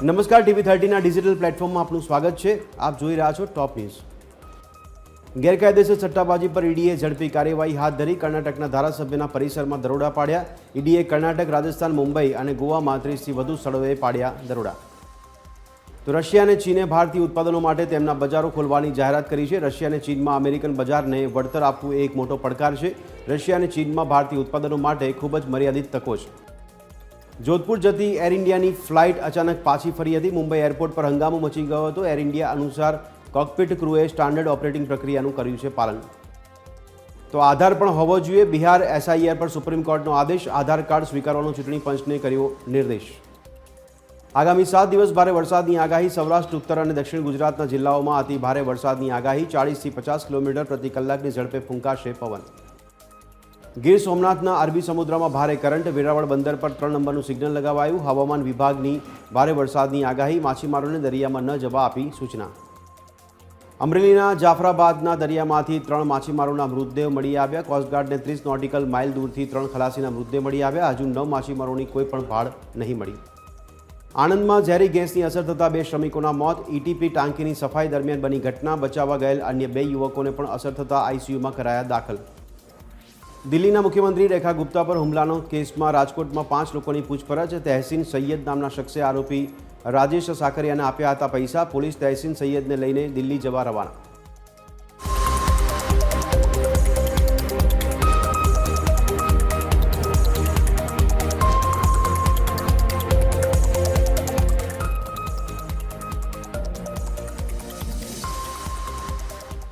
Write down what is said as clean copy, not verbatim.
નમસ્કાર, TV30ના ડિજિટલ પ્લેટફોર્મમાં આપનું સ્વાગત છે। આપ જોઈ રહ્યા છો ટોપ ન્યૂઝ। ગેરકાયદેસર સટ્ટાબાજી પર ઈડીએ ઝડપી કાર્યવાહી હાથ ધરી। કર્ણાટકના ધારાસભ્યના પરિસરમાં દરોડા પાડ્યા। ઈડીએ કર્ણાટક, રાજસ્થાન, મુંબઈ અને ગોવામાં 30થી વધુ સ્થળોએ પાડ્યા દરોડા। તો રશિયા અને ચીને ભારતીય ઉત્પાદનો માટે તેમના બજારો ખોલવાની જાહેરાત કરી છે। રશિયા અને ચીનમાં અમેરિકન બજારને વળતર આપવું એ એક મોટો પડકાર છે। રશિયા અને ચીનમાં ભારતીય ઉત્પાદનો માટે ખૂબ જ મર્યાદિત તકો છે। જોધપુર જતી એર ઇન્ડિયાની ફ્લાઇટ અચાનક પાછી ફરી હતી। મુંબઈ એરપોર્ટ પર હંગામો મચી ગયો હતો। એર ઇન્ડિયા અનુસાર કોકપિટ ક્રૂએ સ્ટાન્ડર્ડ ઓપરેટિંગ પ્રક્રિયાનું કર્યું છે પાલન। તો આધાર પણ હોવો જોઈએ। બિહાર એસઆઈઆર પર સુપ્રીમ કોર્ટનો આદેશ। આધાર કાર્ડ સ્વીકારવાનો ચૂંટણી પંચને કર્યો નિર્દેશ। આગામી 7 દિવસ ભારે વરસાદની આગાહી। સૌરાષ્ટ્ર, ઉત્તર અને દક્ષિણ ગુજરાતના જિલ્લાઓમાં અતિ ભારે વરસાદની આગાહી। 40થી 50 કિલોમીટર પ્રતિ કલાકની ઝડપે ફૂંકાશે પવન। ગીર સોમનાથના અરબી સમુદ્રમાં ભારે કરંટ। વેરાવળ બંદર પર 3 નંબરનું સિગ્નલ લગાવાયું। હવામાન વિભાગની ભારે વરસાદની આગાહી। માછીમારોને દરિયામાં ન જવા આપી સૂચના। અમરેલીના જાફરાબાદના દરિયામાંથી 3 માછીમારોના મૃતદેહ મળી આવ્યા। કોસ્ટગાર્ડને 30 નોટિકલ માઇલ દૂરથી 3 ખલાસીના મૃતદેહ મળી આવ્યા। હજુ 9 માછીમારોની કોઈ પણ ભાળ નહીં મળી। આણંદમાં ઝેરી ગેસની અસર થતાં 2 શ્રમિકોના મોત। ઈટીપી ટાંકીની સફાઈ દરમિયાન બની ઘટના। બચાવવા ગયેલ અન્ય 2 યુવકોને પણ અસર થતાં આઈસીયુમાં કરાયા દાખલ। દિલ્હીના મુખ્યમંત્રી રેખા ગુપ્તા પર હુમલાનો કેસમાં રાજકોટમાં 5 લોકોની પૂછપરછ। તહેસીન સૈયદ નામના શખ્સે આરોપી રાજેશ સાકરિયાને આપ્યા હતા પૈસા। પોલીસ તહેસીન સૈયદને લઈને દિલ્હી જવા રવાના।